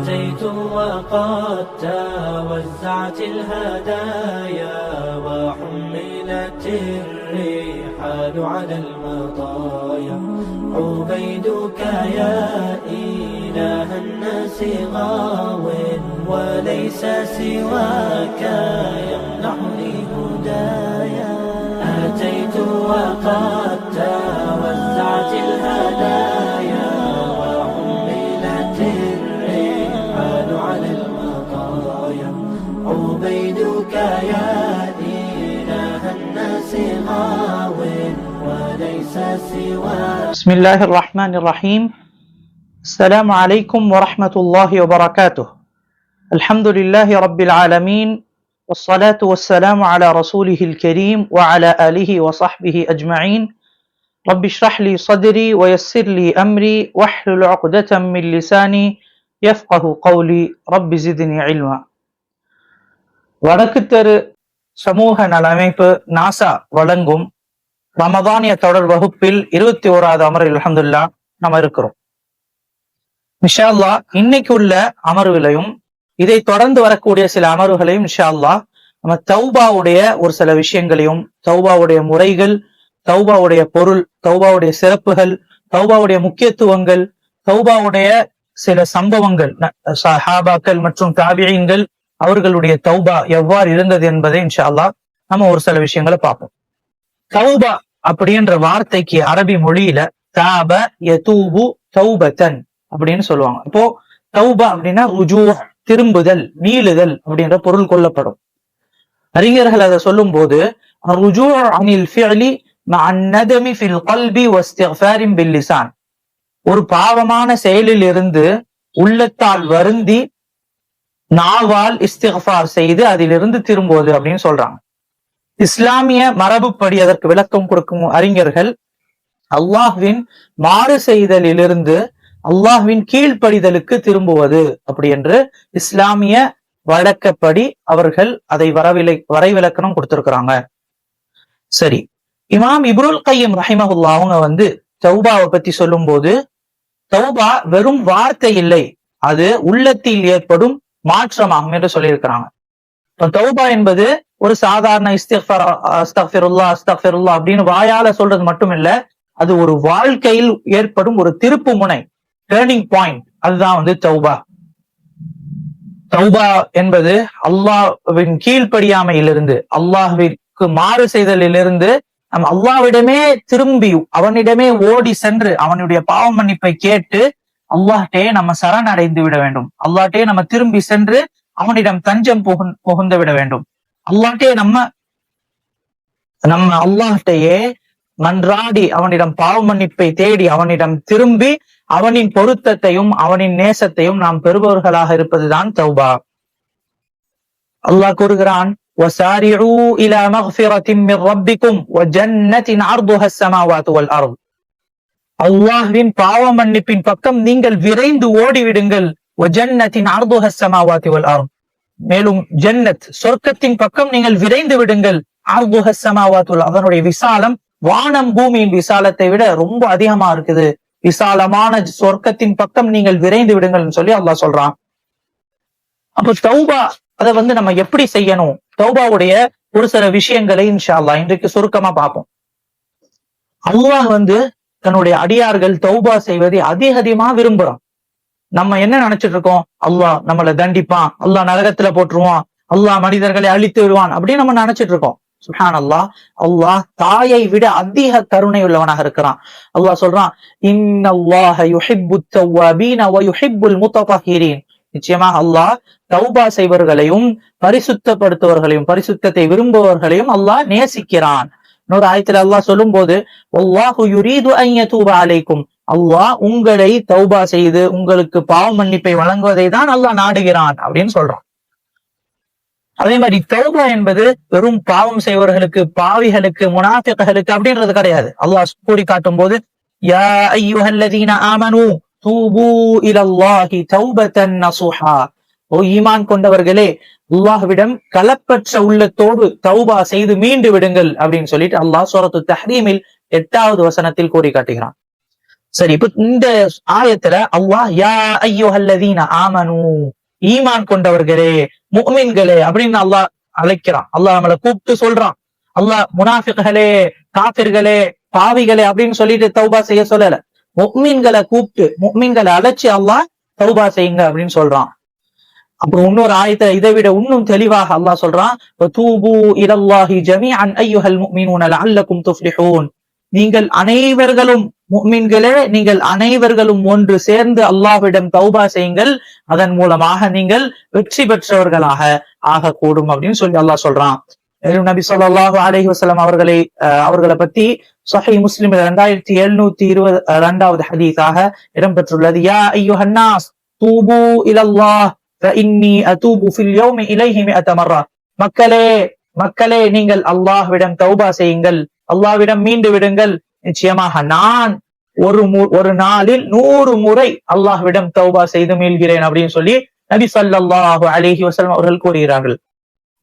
أتيت وقد توزعت الهدايا وحملت الرحال على المطايا عبيدك يا إله الناس غاو وليس سواك يمنحني هدايا أتيت وقد توزعت الهدايا وحملت الرحال على المطايا عبيدك يا إله الناس غاو وليس سواك. بسم الله الرحمن الرحيم. السلام عليكم ورحمة الله وبركاته. الحمد لله رب العالمين والصلاة والسلام على رسوله الكريم وعلى آله وصحبه أجمعين. رب اشرح لي صدري ويسر لي أمري واحلل عقدة من لساني يفقه قولي رب زدني علما. வடக்குத்தெரு சமூக நலமைப்பு நாசா வழங்கும் ரமதானிய தொடர் வகுப்பில் 21வது அமர்வில் அல்ஹம்துலில்லாஹ் நம்ம இருக்கிறோம். இன்ஷா அல்லாஹ் இன்னைக்கு உள்ள அமர்வுகளையும் இதை தொடர்ந்து வரக்கூடிய சில அமர்வுகளையும் இன்ஷா அல்லாஹ் நம்ம தௌபாவுடைய ஒரு சில விஷயங்களையும், தௌபாவுடைய முறைகள், தௌபாவுடைய பொருள், தௌபாவுடைய சிறப்புகள், தௌபாவுடைய முக்கியத்துவங்கள், தௌபாவுடைய சில சம்பவங்கள், சஹாபாக்கள் மற்றும் தாபிஈன்கள் அவர்களுடைய தௌபா எவ்வாறு இருந்தது என்பதை இன்ஷா அல்லாஹ் நம்ம ஒரு சில விஷயங்களை பார்ப்போம். தௌபா அப்படின்ற வார்த்தைக்கு அரபி மொழியில தாப யதூபு தௌபத்தன் அப்படின்னு சொல்லுவாங்க. இப்போ தௌபா அப்படின்னா ருஜூ, திரும்புதல், மீளுதல் அப்படின்ற பொருள் கொள்ளப்படும். அறிஞர்கள் அதை சொல்லும் போது ருஜூ அனில் ஃபிஅலி மஅன் நதமி ஃபில் கல்பி வஸ்திக்ஃபாரின் பில் லிசான், ஒரு பாவமான செயலில் இருந்து உள்ளத்தால் வருந்தி நாவால் இஸ்திக்ஃபார் செய்து அதிலிருந்து திரும்புவது அப்படின்னு சொல்றாங்க. இஸ்லாமிய மரபுப்படி அதற்கு விளக்கம் கொடுக்கும் அறிஞர்கள் அல்லாஹ்வின் மாறு செய்தலிலிருந்து அல்லாஹ்வின் கீழ்ப்படிதலுக்கு திரும்புவது அப்படி என்று இஸ்லாமிய வழக்கப்படி அவர்கள் அதை வரைவிலக்கணம் கொடுத்திருக்கிறாங்க. சரி, இமாம் இப்னுல் கையம் ரஹிமஹுல்லாஹ் அவங்க தௌபாவை பத்தி சொல்லும் போது தௌபா வெறும் வார்த்தை இல்லை, அது உள்ளத்தில் ஏற்படும் மாற்றமாகும் என்று சொல்லியிருக்கிறாங்க. தௌபா என்பது ஒரு சாதாரண இஸ்திக்ஃபார், அஸ்தக்ஃபிருல்லாஹ் அஸ்தக்ஃபிருல்லாஹ் அப்படின்னு வாயால சொல்றது மட்டும் இல்ல, அது ஒரு வாழ்க்கையில் ஏற்படும் ஒரு திருப்பு முனை, டேர்னிங் பாயிண்ட். அதுதான் தௌபா. தௌபா என்பது அல்லாஹ்வின் கீழ்ப்படியாமையிலிருந்து, அல்லாஹ்விற்கு மாறு செய்தலிலிருந்து நம்ம அல்லாஹ்விடமே திரும்பி அவனிடமே ஓடி சென்று அவனுடைய பாவ மன்னிப்பை கேட்டு அல்லாஹ்டே நம்ம சரணடைந்து விட வேண்டும். அல்லாஹ்டே நம்ம திரும்பி சென்று அவனிடம் தஞ்சம் புகுந்து விட வேண்டும். அல்லாஹ்டே நம்ம அல்லாஹ்டையே மன்றாடி அவனிடம் பாவ மன்னிப்பை தேடி அவனிடம் திரும்பி அவனின் பொருத்தத்தையும் அவனின் நேசத்தையும் நாம் பெறுபவர்களாக இருப்பதுதான் தௌபா. அல்லாஹ் கூறுகிறான், وَسَارِعُوا إِلَى مَغْفِرَةٍ مِّن رَّبِّكُمْ وَجَنَّةٍ عَرْضُهَا السَّمَاوَاتُ وَالْأَرْضُ. அல்லாஹ்வின் பாவ மன்னிப்பின் பக்கம் நீங்கள் விரைந்து ஓடிவிடுங்கள். وَجَنَّةٍ عَرْضُهَا السَّمَاوَاتُ وَالْأَرْضُ. மேலும் ஜன்னத் சொர்க்கத்தின் பக்கம் நீங்கள் விரைந்து விடுங்கள். عَرْضُهَا السَّمَاوَاتُ وَالْأَرْضُ. அதனுடைய விசாலம் வானம் பூமியின் விசாலத்தை விட ரொம்ப அதிகமா இருக்குது. விசாலமான சொர்க்கத்தின் பக்கம் நீங்கள் விரைந்து விடுங்கள் சொல்லி அல்லாஹ் சொல்றான். அப்ப தௌபா அதை நம்ம எப்படி செய்யணும், தௌபாவுடைய ஒரு சில விஷயங்களை இன்ஷா அல்லாஹ் இன்றைக்கு சுருக்கமா பார்ப்போம். அல்லாஹ் தன்னுடைய அடியார்கள் தௌபா செய்வதை அதிகமா விரும்புறான். நம்ம என்ன நினைச்சிட்டு இருக்கோம், அல்லாஹ் நம்மளை தண்டிப்பான், அல்லாஹ் நரகத்துல போட்டுருவான், அல்லாஹ் மனிதர்களை அழித்து விடுவான் அப்படின்னு நம்ம நினைச்சிட்டு இருக்கோம். சுப்ஹானல்லாஹ், அல்லாஹ் தாயை விட அதிக கருணை உள்ளவனாக இருக்கிறான். அல்லாஹ் சொல்றான், இன்னல்லாஹ யுஹிப்புத் தவ்வாபீன வ யுஹிப்புல் முத்தஹிரீன். நிச்சயமாக அல்லாஹ் தௌபா செய்வர்களையும் பரிசுத்தப்படுத்துவர்களையும் பரிசுத்தத்தை விரும்புவர்களையும் அல்லாஹ் நேசிக்கிறான். இன்னொரு ஆயத்துல அல்லாஹ் சொல்லும் போது, வல்லாஹு யுரீது அன் யதூப அலைக்கும், அல்லாஹ் உங்களை தௌபா செய்து உங்களுக்கு பாவ மன்னிப்பை வழங்குவதை தான் அல்லாஹ் நாடுகிறான் அப்படின்னு சொல்றான். அதே மாதிரி தௌபா என்பது வெறும் பாவம் செய்வர்களுக்கு, பாவிகளுக்கு, முனாஃபிக்களுக்கு அப்படின்றது கிடையாது. அல்லாஹ் கூறி காட்டும் போது, யா அய்யுஹல்லதீன ஆமனூ தூபூ இலல்லாஹி தௌபத்தன் நஸூஹா. ஓ ஈமான் கொண்டவர்களே, அல்லாஹ்விடம் கலப்பற்ற உள்ளத்தோடு தௌபா செய்து மீண்டு விடுங்கள் அப்படின்னு சொல்லிட்டு அல்லாஹ் சூரத்து தஹ்ரீமில் 8வது வசனத்தில் கூறி காட்டுகிறான். சரி, இப்ப இந்த ஆயத்துல அல்லாஹ் யா அய்யுஹல்லதீன ஆமனூ, ஈமான் கொண்டவர்களே, முஃமின்களே அப்படின்னு அல்லாஹ் அழைக்கிறான். அல்லாஹ் நம்மளை கூப்பிட்டு சொல்றான். அல்லாஹ் முனாஃபிக்களே, காஃபிர்களே, பாவிகளே அப்படின்னு சொல்லிட்டு தௌபா செய்ய சொல்லல. முஃமின்களை கூப்பிட்டு, முஃமின்களை அழைச்சி அல்லாஹ் தௌபா செய்யுங்க அப்படின்னு சொல்றான். அப்புறம் இன்னொரு ஆயத்தை இதை விட இன்னும் தெளிவாக அல்லாஹ் சொல்றான், வதூபு இலல்லாஹி ஜமீஅன் அய்யுஹல் முஃமினூன லஅல்லகும் துஃப்லிஹூன், நீங்கள் அனைவர்களும் முஃமின்களே, நீங்கள் அனைவர்களும் ஒன்று சேர்ந்து அல்லாஹ்விடம் தௌபா செய்யுங்கள், அதன் மூலமாக நீங்கள் வெற்றி பெற்றவர்களாக ஆகக்கூடும் அப்படின்னு சொல்லி அல்லாஹ் சொல்றான். நபி ஸல்லல்லாஹு அலைஹி வஸல்லம் அவர்களை பத்தி ஸஹீஹ் முஸ்லிம் 2722வது ஹதீஸாக இடம்பெற்றுள்ளது. யா அய்யுஹன்னாஸ் தூபு இலல்லாஹ் ஃபஇன்னி அதூபு ஃபில் யௌமி இலைஹி மிஅத மர்ரா, மக்களே நீங்கள் அல்லாஹ்விடம் தௌபா செய்யுங்கள், அல்லாஹ்விடம் மீண்டு விடுங்கள், நிச்சயமாக நான் ஒரு நாளில் 100 முறை அல்லாஹ்விடம் தௌபா செய்து மீள்கிறேன் அப்படின்னு சொல்லி நபி ஸல்லல்லாஹு அலைஹி வஸல்லம் அவர்கள் கூறுகிறார்கள்.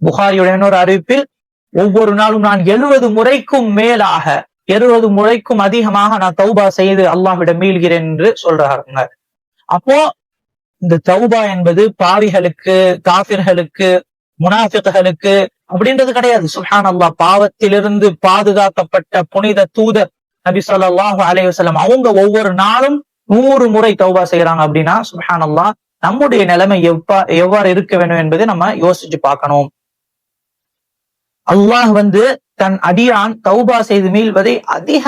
புகாரியுடைய இன்னொரு அறிவிப்பில் ஒவ்வொரு நாளும் நான் 70 முறைக்கும் மேலாக, 70 முறைக்கும் அதிகமாக நான் தௌபா செய்து அல்லாஹ்விடம் மீள்கிறேன் என்று சொல்றாங்க. அப்போ இந்த தௌபா என்பது பாவிகளுக்கு, காஃபிர்களுக்கு, முனாஃபிக்களுக்கு அப்படின்றது கிடையாது. சுப்ஹானல்லாஹ், பாவத்திலிருந்து பாதுகாக்கப்பட்ட புனித தூதர் நபி ஸல்லல்லாஹு அலைஹி வஸல்லம் அவங்க ஒவ்வொரு நாளும் 100 முறை தௌபா செய்யறாங்க அப்படின்னா சுப்ஹானல்லாஹ், நம்முடைய நிலைமை எவ்வாறு இருக்க வேண்டும் என்பதை நம்ம யோசிச்சு பார்க்கணும். அல்லாஹ் தன் அடியான் தௌபா செய்து மீள்வதை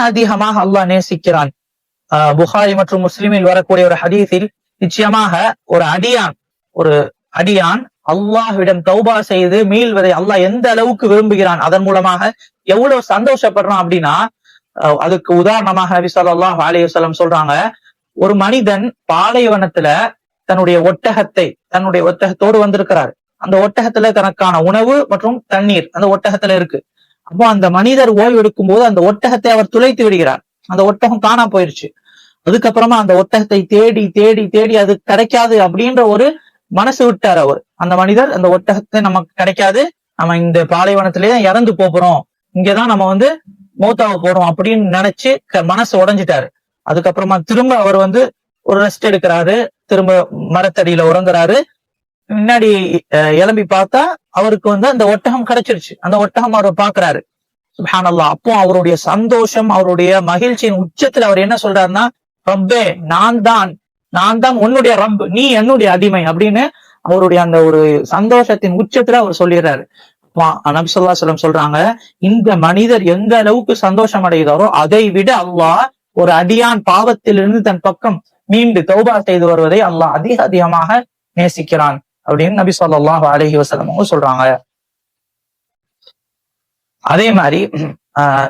அதிகமாக அல்லாஹ் நேசிக்கிறான். புகாரி மற்றும் முஸ்லிமில் வரக்கூடிய ஒரு ஹதீஸில் நிச்சயமாக ஒரு அடியான் அல்லாஹ்விடம் தௌபா செய்து மீள்வதை அல்லாஹ் எந்த அளவுக்கு விரும்புகிறான், அதன் மூலமாக எவ்வளவு சந்தோஷப்படுறான் அப்படின்னா, அதுக்கு உதாரணமாக நபி ஸல்லல்லாஹு அலைஹி வஸல்லம் சொல்றாங்க, ஒரு மனிதன் பாலைவனத்துல தன்னுடைய ஒட்டகத்தோடு வந்திருக்கிறார். அந்த ஒட்டகத்துல தனக்கான உணவு மற்றும் தண்ணீர் அந்த ஒட்டகத்துல இருக்கு. அப்போ அந்த மனிதர் ஓய்வு எடுக்கும் போது அந்த ஒட்டகத்தை அவர் துளைத்து விடுகிறார். அந்த ஒட்டகம் காணா போயிருச்சு. அதுக்கப்புறமா அந்த ஒட்டகத்தை தேடி அது கிடைக்காது அப்படின்ற ஒரு மனசு விட்டார் அவர். அந்த மனிதர் அந்த ஒட்டகத்தை நமக்கு கிடைக்காது, நம்ம இந்த பாலைவனத்திலேயே இறந்து போறோம், இங்கதான் நம்ம மௌத்தாக போறோம் அப்படின்னு நினைச்சு மனசு உடைஞ்சிட்டாரு. அதுக்கப்புறமா திரும்ப அவர் ஒரு ரெஸ்ட் எடுக்கிறாரு, திரும்ப மரத்தடியில உறங்குறாரு. முன்னாடி எலும்பி பார்த்தா அவருக்கு அந்த ஒட்டகம் கிடைச்சிருச்சு. அந்த ஒட்டகம் அவர் பாக்குறாரு. சுப்ஹானல்லாஹ், அப்போ அவருடைய சந்தோஷம், அவருடைய மகிழ்ச்சியின் உச்சத்துல அவர் என்ன சொல்றாருன்னா, ரப்பே, நான் தான் உன்னுடைய ரப், நீ என்னுடைய அடிமை அப்படின்னு அவருடைய அந்த ஒரு சந்தோஷத்தின் உச்சத்துல அவர் சொல்லிடுறாரு. நபி ஸல்லல்லாஹு அலைஹி வஸல்லம் சொல்றாங்க, இந்த மனிதர் எந்த அளவுக்கு சந்தோஷம் அடைகிறாரோ அதை விட அல்லாஹ் ஒரு அடியான் பாவத்திலிருந்து தன் பக்கம் மீண்டு தௌபா செய்து வருவதை அல்லாஹ் அதிகமாக நேசிக்கிறான் அப்படின்னு நபி ஸல்லல்லாஹு அலைஹி வஸல்லம் சொல்றாங்க. அதே மாதிரி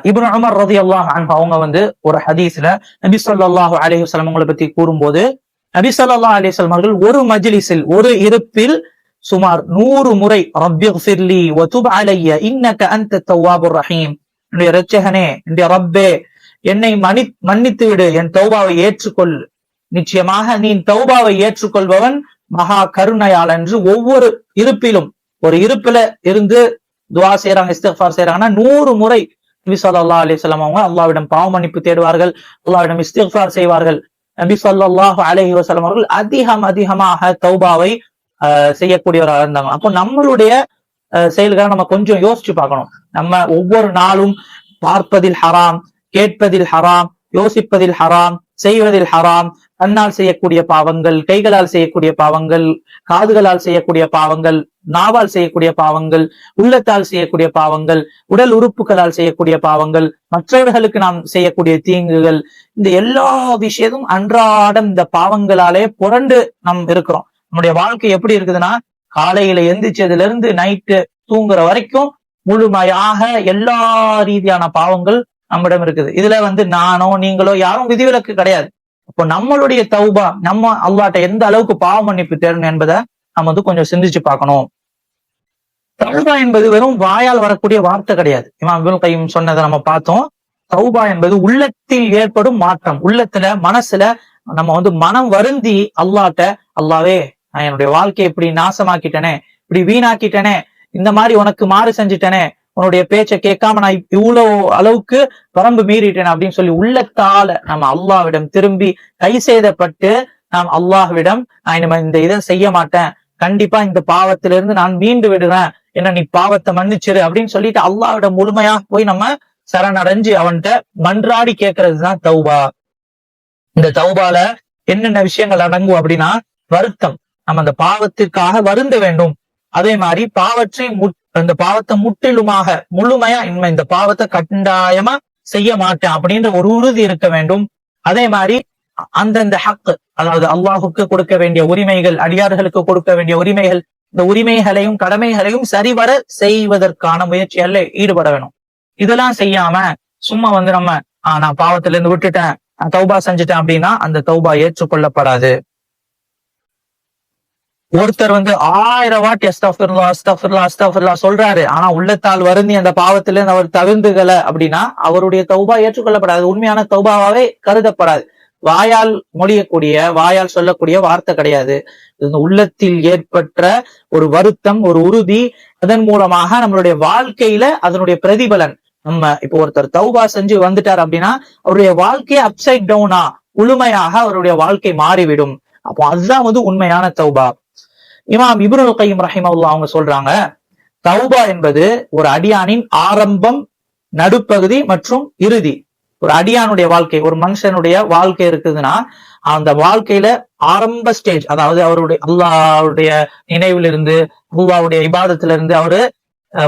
இப்னு உமர் ரலியல்லாஹு அன்ஹு அவங்க ஒரு ஹதீஸ்ல நபி ஸல்லல்லாஹு அலைஹி வஸல்லம் அவங்களை பத்தி கூறும்போது, நபி ஸல்லல்லாஹு அலைஹி வஸல்லம் அவர்கள் ஒரு மஜ்லிஸில், ஒரு இருப்பில் சுமார் 100 முறை ரப்பிக்ஃபிர்லி வதுப் அலைய இன்னக அன்த தவ்வாபுர் ரஹீம், என்னுடைய இரட்சகனே, என்னுடைய ரப்பே, என்னை மன்னித்து விடு, என் தௌபாவை ஏற்றுக்கொள், நிச்சயமாக நீ தௌபாவை ஏற்றுக்கொள்பவன் மகா கருணையாளன் என்று ஒவ்வொரு இருப்பிலும், ஒரு இருப்பில இருந்து துவா செய்யறாங்க, இஸ்திக்ஃபார் செய்யறாங்கன்னா 100 முறை நபி ஸல்லல்லாஹு அலைஹி வஸல்லம் அவங்க அல்லாஹ்விடம் பாவ மன்னிப்பு தேடுவார்கள், அல்லாஹ்விடம் இஸ்திக்ஃபார் செய்வார்கள். நபி ஸல்லல்லாஹு அலைஹி வஸல்லம் அவர்கள் அதிகமாக தௌபாவை செய்யக்கூடியவராக இருந்தாங்க. அப்போ நம்மளுடைய செயல்களை நம்ம கொஞ்சம் யோசிச்சு பார்க்கணும். நம்ம ஒவ்வொரு நாளும் பார்ப்பதில் ஹராம், கேட்பதில் ஹராம், யோசிப்பதில் ஹராம், செய்வதில் ஹராம், கண்ணால் செய்யக்கூடிய பாவங்கள், கைகளால் செய்யக்கூடிய பாவங்கள், காதுகளால் செய்யக்கூடிய பாவங்கள், நாவால் செய்யக்கூடிய பாவங்கள், உள்ளத்தால் செய்யக்கூடிய பாவங்கள், உடல் உறுப்புகளால் செய்யக்கூடிய பாவங்கள், மற்றவர்களுக்கு நாம் செய்யக்கூடிய தீங்குகள், இந்த எல்லா விஷயமும் அன்றாடம் இந்த பாவங்களாலே புரண்டு நாம் இருக்கிறோம். நம்முடைய வாழ்க்கை எப்படி இருக்குதுன்னா, காலையில எந்திரிச்சதுல இருந்து நைட்டு தூங்குற வரைக்கும் முழுமையாக எல்லா ரீதியான பாவங்கள் நம்மிடம் இருக்குது. இதுல நானோ நீங்களோ யாரும் விதிவிலக்கு கிடையாது. அப்போ நம்மளுடைய தௌபா, நம்ம அல்லாஹ்ட்ட எந்த அளவுக்கு பாவ மன்னிப்பு தேடணும் என்பதை நம்ம கொஞ்சம் சிந்திச்சு பார்க்கணும். தௌபா என்பது வெறும் வாயால் வரக்கூடிய வார்த்தை கிடையாது. இமாம் இப்னு கையும் சொன்னதை நம்ம பார்த்தோம். தௌபா என்பது உள்ளத்தில் ஏற்படும் மாற்றம். உள்ளத்துல, மனசுல நம்ம மனம் வருந்தி அல்லாஹ்ட்ட, அல்லாவே, நான் என்னுடைய வாழ்க்கையை இப்படி நாசமாக்கிட்டனே, இப்படி வீணாக்கிட்டனே, இந்த மாதிரி உனக்கு மாறு செஞ்சுட்டனே, உன்னுடைய பேச்சை கேட்காம நான் இவ்வளவு அளவுக்கு வரம்பு மீறிட்டேன் அப்படின்னு சொல்லி உள்ளத்தால நம்ம அல்லாஹ்விடம் திரும்பி கை செய்தப்பட்டு நாம் அல்லாஹ்விடம் நான் இனிமே இந்த இதை செய்ய மாட்டேன், கண்டிப்பா இந்த பாவத்திலிருந்து நான் மீண்டு விடுறேன், என்ன நீ பாவத்தை மன்னிச்சிரு அப்படின்னு சொல்லிட்டு அல்லாஹ்விடம் முழுமையா போய் நம்ம சரணடைஞ்சு அவன்கிட்ட மன்றாடி கேட்கறதுதான் தௌபா. இந்த தௌபால என்னென்ன விஷயங்கள் அடங்கும் அப்படின்னா, வருத்தம், நம்ம அந்த பாவத்திற்காக வருந்த வேண்டும். அதே மாதிரி அந்த பாவத்தை முற்றிலுமாக முழுமையா இனிமே இந்த பாவத்தை கட்டாயமா செய்ய மாட்டேன் அப்படின்ற ஒரு உறுதி இருக்க வேண்டும். அதே மாதிரி அந்தந்த ஹக்கு, அதாவது அல்லாஹுக்கு கொடுக்க வேண்டிய உரிமைகள், அடியார்களுக்கு கொடுக்க வேண்டிய உரிமைகள், இந்த உரிமைகளையும் கடமைகளையும் சரிவர செய்வதற்கான முயற்சிகள்ல ஈடுபட வேணும். இதெல்லாம் செய்யாம சும்மா நம்ம நான் பாவத்துல இருந்து விட்டுட்டேன், நான் தௌபா செஞ்சுட்டேன் அப்படின்னா அந்த தௌபா ஏற்றுக்கொள்ளப்படாது. ஒருத்தர் 1000 வாட்டி அஸ்தக்ஃபிருல்லாஹ் அஸ்தக்ஃபிருல்லாஹ் அஸ்தக்ஃபிருல்லாஹ் சொல்றாரு, ஆனா உள்ளத்தால் வருந்தி அந்த பாவத்திலிருந்து அவர் தவிர்ந்துகல அப்படின்னா அவருடைய தௌபா ஏற்றுக்கொள்ளப்படாது, உண்மையான தௌபாவே கருதப்படாது. வாயால் மொழியக்கூடிய, வாயால் சொல்லக்கூடிய வார்த்தை கிடையாது. உள்ளத்தில் ஏற்பட்ட ஒரு வருத்தம், ஒரு உறுதி, அதன் மூலமாக நம்மளுடைய வாழ்க்கையில அதனுடைய பிரதிபலன். நம்ம இப்போ ஒருத்தர் தௌபா செஞ்சு வந்துட்டார் அப்படின்னா அவருடைய வாழ்க்கையை அப்சைட் டவுனா முழுமையாக அவருடைய வாழ்க்கை மாறிவிடும். அப்போ அதுதான் உண்மையான தௌபா. இமாம் இப்னுல் கையிம் ரஹிமஹுல்லாஹ் அவங்க சொல்றாங்க, தௌபா என்பது ஒரு அடியானின் ஆரம்பம், நடுப்பகுதி மற்றும் இறுதி. ஒரு அடியானுடைய வாழ்க்கை, ஒரு மனுஷனுடைய வாழ்க்கை இருக்குதுன்னா அந்த வாழ்க்கையில ஆரம்ப ஸ்டேஜ், அதாவது அவருடைய அல்லாஹ்வுடைய நினைவிலிருந்து, அல்லாஹ்வுடைய இபாதத்துல இருந்து அவரு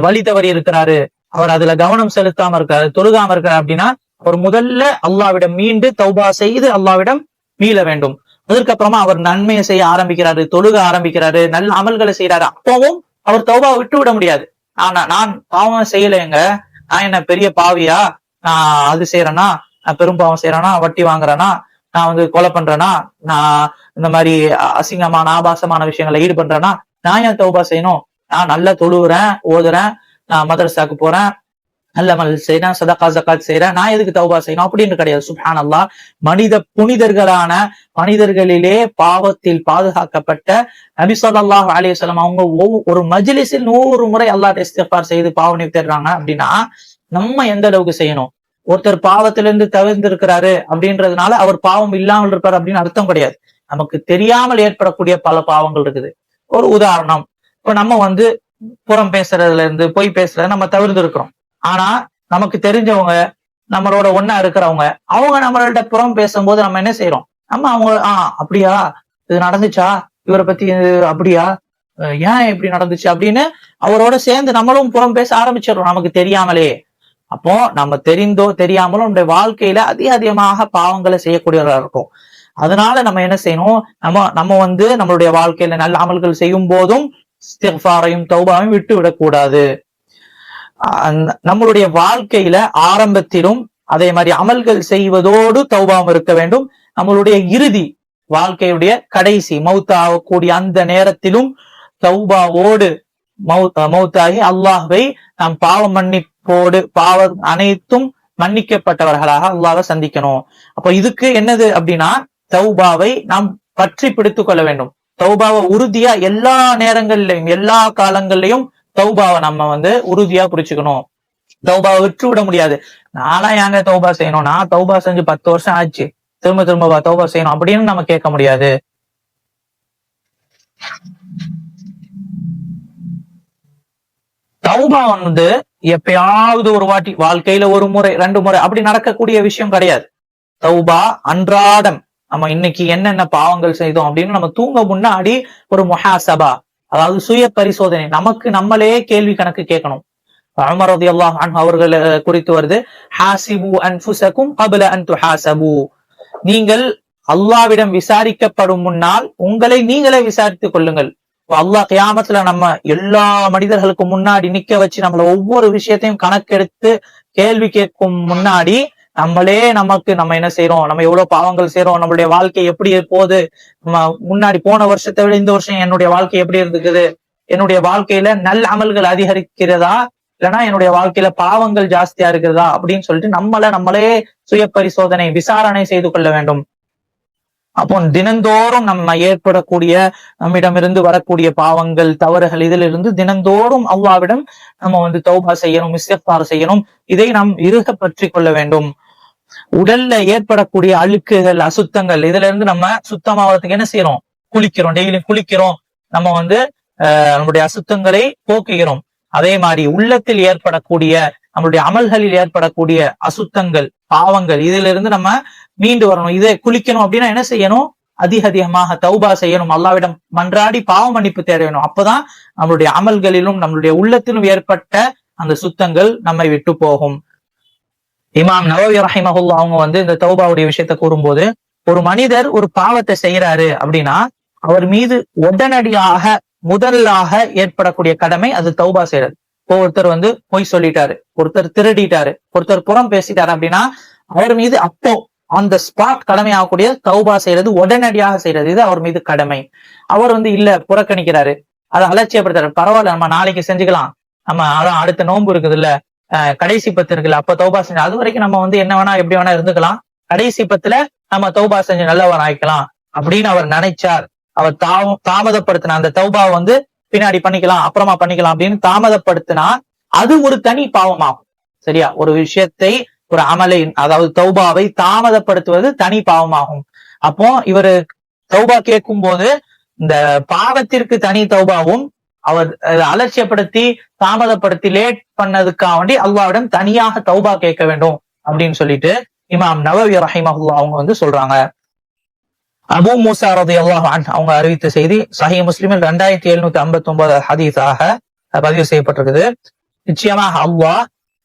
வழி தவறி இருக்கிறாரு, அவர் அதுல கவனம் செலுத்தாம இருக்காரு, தொழுகாம இருக்காரு அப்படின்னா அவர் முதல்ல அல்லாஹ்விடம் மீண்டு தௌபா செய்து அல்லாஹ்விடம் மீள வேண்டும். அதற்கப்புறமா அவர் நன்மையை செய்ய ஆரம்பிக்கிறாரு, தொழுக ஆரம்பிக்கிறாரு, நல்ல அமல்களை செய்யறாரு. அப்பவும் அவர் தௌபா விட்டு விட முடியாது. ஆனா நான் பாவம் செய்யலைங்க, நான் என்ன பெரிய பாவியா, நான் அது செய்யறேனா, நான் பெரும் பாவம் செய்யறேனா, வட்டி வாங்குறேனா, நான் கொலை பண்றேனா, நான் இந்த மாதிரி அசிங்கமான ஆபாசமான விஷயங்களை ஈடுபடுறேனா, நான் ஏன் தௌபா செய்யணும்? நான் நல்லா தொழுகிறேன், ஓதுறேன், நான் மதரசாக்கு போறேன், நல்ல அமல் செய்யறேன், சதகா ஜகாத் செய்யறேன், நான் எதுக்கு தௌபா செய்யணும் அப்படின்னு கிடையாது. சுப்ஹானல்லாஹ், புனிதர்களான மனிதர்களிலே பாவத்தில் பாதுகாக்கப்பட்ட நபி ஸல்லல்லாஹு அலைஹி வஸல்லம் அவங்க ஒரு மஜ்லிஸில் 100 முறை அல்லாஹ்ட்ட இஸ்திக்ஃபார் செய்து பாவனை தேடுறாங்க அப்படின்னா நம்ம எந்த அளவுக்கு செய்யணும்? ஒருத்தர் பாவத்திலிருந்து தவிர்த்து இருக்கிறாரு அப்படின்றதுனால அவர் பாவம் இல்லாமல் இருப்பார் அப்படின்னு அர்த்தம் கிடையாது. நமக்கு தெரியாமல் ஏற்படக்கூடிய பல பாவங்கள் இருக்குது. ஒரு உதாரணம், இப்ப நம்ம புறம் பேசுறதுல இருந்து, பொய் பேசுறத நம்ம தவிர்த்து இருக்கிறோம். ஆனா நமக்கு தெரிஞ்சவங்க, நம்மளோட ஒன்னா இருக்கிறவங்க, அவங்க நம்மள்ட்ட புறம் பேசும்போது நம்ம என்ன செய்யறோம்? நம்ம அவங்க அப்படியா, இது நடந்துச்சா, இவரை பத்தி அப்படியா, ஏன் இப்படி நடந்துச்சு அப்படின்னு அவரோட சேர்ந்து நம்மளும் புறம் பேச ஆரம்பிச்சிடறோம் நமக்கு தெரியாமலே. அப்போ நம்ம தெரிந்தோ தெரியாமலோ நம்முடைய வாழ்க்கையில அதிகமாக பாவங்களை செய்யக்கூடியவர்களா இருக்கும். அதனால நம்ம என்ன செய்யணும்? நம்ம நம்மளுடைய வாழ்க்கையில நல்ல அமல்கள் செய்யும் போதும் இஸ்திக்ஃபாரையும் தௌபாவையும் விட்டு விடக்கூடாது. நம்மளுடைய வாழ்க்கையில ஆரம்பத்திலும் அதே மாதிரி அமல்கள் செய்வதோடு தௌபாவும் இருக்க வேண்டும். நம்மளுடைய இறுதி வாழ்க்கையுடைய கடைசி மௌத்தாகக்கூடிய அந்த நேரத்திலும் தௌபாவோடு மௌத்தாகி அல்லாஹ்வை நாம் பாவ மன்னிப்போடு, பாவம் அனைத்தும் மன்னிக்கப்பட்டவர்களாக அல்லாஹ்வை சந்திக்கணும். அப்ப இதுக்கு என்னது அப்படின்னா, தௌபாவை நாம் பற்றி பிடித்துக் கொள்ள வேண்டும். தௌபாவை உறுதியா எல்லா நேரங்கள்லயும் எல்லா காலங்கள்லயும் தௌபாவை நம்ம உறுதியா புரிச்சுக்கணும். தௌபாவை விட்டு விட முடியாது. நானா ஏங்க தௌபா செய்யணும், நான் தௌபா செஞ்சு 10 வருஷம் ஆச்சு, திரும்ப திரும்ப தௌபா செய்யணும் அப்படின்னு நம்ம கேட்க முடியாது. தௌபா எப்பயாவது ஒரு வாட்டி, வாழ்க்கையில ஒரு முறை 2 முறை அப்படி நடக்கக்கூடிய விஷயம் கிடையாது. தௌபா அன்றாடம் நம்ம இன்னைக்கு என்னென்ன பாவங்கள் செய்தோம் அப்படின்னு நம்ம தூங்க முன்னாடி ஒரு முஹாசபா, அதாவது சுய பரிசோதனை, நமக்கு நம்மளே கேள்வி கணக்கு கேட்கணும். உமர் ரலியல்லாஹு அன்ஹு அவர்கள் குறித்து வருது, ஹாசிபு அன்ஃபுஸகும் கப்ல அன் துஹாசபு, நீங்கள் அல்லாஹ்விடம் விசாரிக்கப்படும் முன்னால் உங்களை நீங்களே விசாரித்துக் கொள்ளுங்கள். அல்லாஹ் கியாமத்துல நம்ம எல்லா மனிதர்களுக்கும் முன்னாடி நிக்க வச்சு நம்மள ஒவ்வொரு விஷயத்தையும் கணக்கெடுத்து கேள்வி கேட்கும் முன்னாடி நம்ம என்ன செய்யறோம், நம்ம எவ்வளவு பாவங்கள் செய்யறோம், நம்மளுடைய வாழ்க்கை எப்படி போகுது, முன்னாடி போன வருஷத்தை விட இந்த வருஷம் என்னுடைய வாழ்க்கை எப்படி இருந்துக்குது, என்னுடைய வாழ்க்கையில நல்ல அமல்கள் அதிகரிக்கிறதா இல்லைன்னா என்னுடைய வாழ்க்கையில பாவங்கள் ஜாஸ்தியா இருக்கிறதா அப்படின்னு சொல்லிட்டு நம்மளே சுய பரிசோதனை விசாரணை செய்து கொள்ள வேண்டும். அப்போ தினந்தோறும் நம்ம ஏற்படக்கூடிய நம்மிடமிருந்து வரக்கூடிய பாவங்கள், தவறுகள், இதிலிருந்து தினந்தோறும் அல்லாஹ்விடம் நம்ம தௌபா செய்யணும், இஸ்திக்பார் செய்யணும். இதை நாம் இறுக பற்றி கொள்ள வேண்டும். உடல்ல ஏற்படக்கூடிய அழுக்குகள், அசுத்தங்கள், இதுல இருந்து நம்ம சுத்தமாவதுக்கு என்ன செய்யறோம்? குளிக்கிறோம், டெய்லி குளிக்கிறோம். நம்ம நம்முடைய அசுத்தங்களை போக்குகிறோம். அதே மாதிரி உள்ளத்தில் ஏற்படக்கூடிய நம்மளுடைய அமல்களில் ஏற்படக்கூடிய அசுத்தங்கள், பாவங்கள், இதுல இருந்து நம்ம மீண்டு வரணும். இதை குளிக்கணும் அப்படின்னா என்ன செய்யணும்? அதிகமாக தௌபா செய்யணும், அல்லாஹ்விடம் மன்றாடி பாவ மன்னிப்பு தேட வேணும். அப்பதான் நம்மளுடைய அமல்களிலும் நம்மளுடைய உள்ளத்திலும் ஏற்பட்ட அந்த சுத்தங்கள் நம்மை விட்டு போகும். இமாம் நவவி ரஹிமஹுல்லாஹ் அவங்க இந்த தௌபாவுடைய விஷயத்த கூறும்போது, ஒரு மனிதர் ஒரு பாவத்தை செய்யறாரு அப்படின்னா அவர் மீது உடனடியாக முதலாக ஏற்படக்கூடிய கடமை அது தௌபா செய்யறது. ஒருத்தர் பொய் சொல்லிட்டாரு, ஒருத்தர் திருடிட்டாரு, ஒருத்தர் புறம் பேசிட்டாரு அப்படின்னா அவர் மீது அப்போ ஆன் த ஸ்பாட் கடமையாகக்கூடிய தௌபா செய்யறது, உடனடியாக செய்யறது, இது அவர் மீது கடமை. அவர் இல்ல புறக்கணிக்கிறாரு, அதை அலட்சியப்படுத்துறாரு, பரவாயில்ல நம்ம நாளைக்கு செஞ்சுக்கலாம், நம்ம அதான் அடுத்த நோன்பு இருக்குது இல்ல, கடைசி பத்து இருக்குல்ல, அப்ப தௌபா செஞ்சு அது வரைக்கும் நம்ம என்ன வேணா எப்படி வேணா இருந்துக்கலாம், கடைசி பத்துல நம்ம தௌபா செஞ்சு நல்லவன் ஆயிக்கலாம் அப்படின்னு அவர் நினைச்சார். அவர் தாமதப்படுத்தின அந்த தௌபாவை பின்னாடி பண்ணிக்கலாம், அப்புறமா பண்ணிக்கலாம் அப்படின்னு தாமதப்படுத்தினா அது ஒரு தனி பாவமாகும். சரியா? ஒரு விஷயத்தை, ஒரு அமலை, அதாவது தௌபாவை தாமதப்படுத்துவது தனி பாவமாகும். அப்போ இவரு தௌபா கேட்கும் போது இந்த பாவத்திற்கு தனி தௌபாவும், அவர் அலட்சியப்படுத்தி தாமதப்படுத்தி லேட் பண்ணதுக்காக வேண்டி அல்லாஹ்விடம் தனியாக தௌபா கேட்க வேண்டும் அப்படின்னு சொல்லிட்டு இமாம் நவவி ரஹிமஹுல்லாஹ் அவங்க சொல்றாங்க. அபூ மூஸா ரலியல்லாஹு அன்ஹு அவங்க அறிவித்த செய்தி சஹீஹ் முஸ்லிமில் 2759 ஹதீஸாக பதிவு செய்யப்பட்டிருக்குது. நிச்சயமாக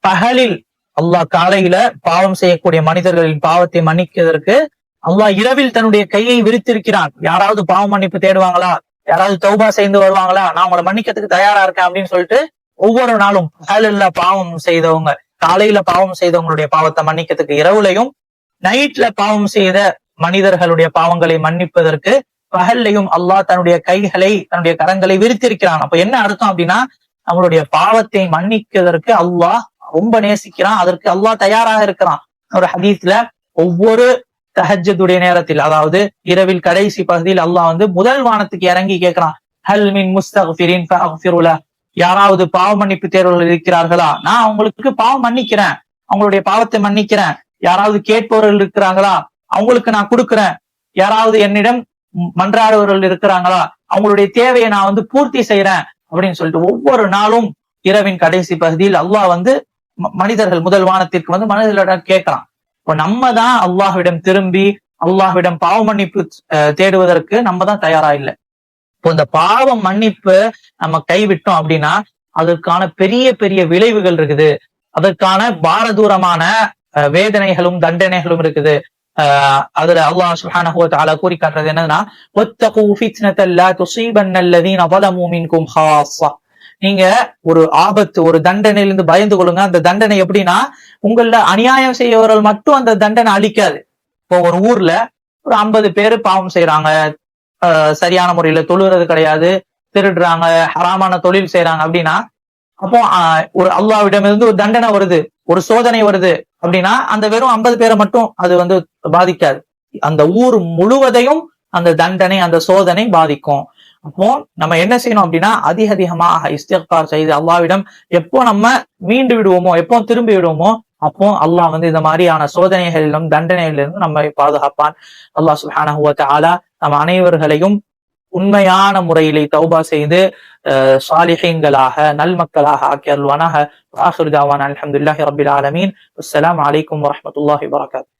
பகலில் அல்லாஹ் காலையில பாவம் செய்யக்கூடிய மனிதர்களின் பாவத்தை மன்னிக்கிறதுக்கு அல்லாஹ் இரவில் தன்னுடைய கையை விரித்திருக்கிறான். யாராவது பாவ மன்னிப்பு தேடுவாங்களா, யாராவது தௌபா செய்து வருவாங்களா, நான் உங்களை மன்னிக்கிறதுக்கு தயாரா இருக்கேன் அப்படின்னு சொல்லிட்டு ஒவ்வொரு நாளும் பகலில் பாவம் செய்தவங்க, காலையில பாவம் செய்தவங்களுடைய பாவத்தை மன்னிக்கிறதுக்கு இரவுலையும், நைட்ல பாவம் செய்த மனிதர்களுடைய பாவங்களை மன்னிப்பதற்கு பகல்லையும் அல்லாஹ் தன்னுடைய கைகளை, தன்னுடைய கரங்களை விரித்திருக்கிறான். அப்ப என்ன அர்த்தம் அப்படின்னா, நம்மளுடைய பாவத்தை மன்னிக்கிறதற்கு அல்லாஹ் ரொம்ப நேசிக்கிறான், அதற்கு அல்லாஹ் தயாராக இருக்கிறான். ஒரு ஹதீஸ்ல ஒவ்வொரு தஹஜ்ஜுடைய நேரத்தில், அதாவது இரவில் கடைசி பகுதியில் அல்லாஹ் முதல் வானத்துக்கு இறங்கி கேட்கிறான், ஹல் மின் முஸ்தக்ஃபிரின் ஃபஅக்ஃபிரு லஹ், யாராவது பாவ மன்னிப்பு தேர்வுகள் இருக்கிறார்களா, நான் அவங்களுக்கு பாவம் மன்னிக்கிறேன், அவங்களுடைய பாவத்தை மன்னிக்கிறேன். யாராவது கேட்பவர்கள் இருக்கிறாங்களா, அவங்களுக்கு நான் கொடுக்கிறேன். யாராவது என்னிடம் மன்றாடுவர்கள் இருக்கிறாங்களா, அவங்களுடைய தேவையை நான் பூர்த்தி செய்யறேன் அப்படின்னு சொல்லிட்டு ஒவ்வொரு நாளும் இரவின் கடைசி பகுதியில் அல்லாஹ் மனிதர்கள் முதல் வானத்திற்கு மனிதர்களிடம் கேட்கலாம். இப்போ நம்ம தான் அல்லாஹ்விடம் திரும்பி அல்லாஹ்விடம் பாவ மன்னிப்பு தேடுவதற்கு நம்ம தான் தயாரா இல்லை. இப்போ இந்த பாவ மன்னிப்பு நம்ம கைவிட்டோம் அப்படின்னா அதற்கான பெரிய பெரிய விளைவுகள் இருக்குது, அதற்கான பாரதூரமான வேதனைகளும் தண்டனைகளும் இருக்குது. அதுல அல்லாஹ் சுப்ஹானஹு வ தஆலா கூறி காட்டுறது என்னன்னா, வத்தகு ஃபித்னத்தல் லா துஸீபன்னல்லதீன ஸலமூ மின்கும் ஹாஸா, நீங்க ஒரு ஆபத்து, ஒரு தண்டனையிலிருந்து பயந்து கொள்ளுங்க. அந்த தண்டனை எப்படின்னா, உங்கள அநியாயம் செய்யவர்கள் மட்டும் அந்த தண்டனை அளிக்காது. இப்போ ஒரு ஊர்ல ஒரு 50 பேரு பாவம் செய்யறாங்க, சரியான முறையில தொழுறது கிடையாது, திருடுறாங்க, ஹராமான தொழில் செய்யறாங்க அப்படின்னா, அப்போ ஒரு அல்லாஹ்விடம் இருந்து ஒரு தண்டனை வருது, ஒரு சோதனை வருது அப்படின்னா அந்த வெறும் 50 பேரை மட்டும் அது பாதிக்காது, அந்த ஊர் முழுவதையும் அந்த தண்டனை, அந்த சோதனை பாதிக்கும். அப்போ நம்ம என்ன செய்யணும் அப்படின்னா, அதிகமாக இஸ்திக்பார் செய்து அல்லாஹ்விடம் எப்போ நம்ம மீண்டு விடுவோமோ, எப்போ திரும்பி விடுவோமோ, அப்போ அல்லாஹ் இந்த மாதிரியான சோதனைகளிலும் தண்டனைகளிலிருந்து நம்மை பாதுகாப்பான். அல்லாஹ் சுப்ஹானஹு வ தஆலா நம் அனைவர்களையும் உண்மையான முறையிலே தௌபா செய்து சாலிஹீன்களாக, நல்மக்களாக ஆக்கி அருள்வானாக. ஆகிரு தாவானா அல்ஹம்துலில்லாஹி ரப்பில் ஆலமீன். அஸ்ஸலாமு அலைக்கும் வரஹ்மத்துல்லாஹி வபரகாத்துஹு.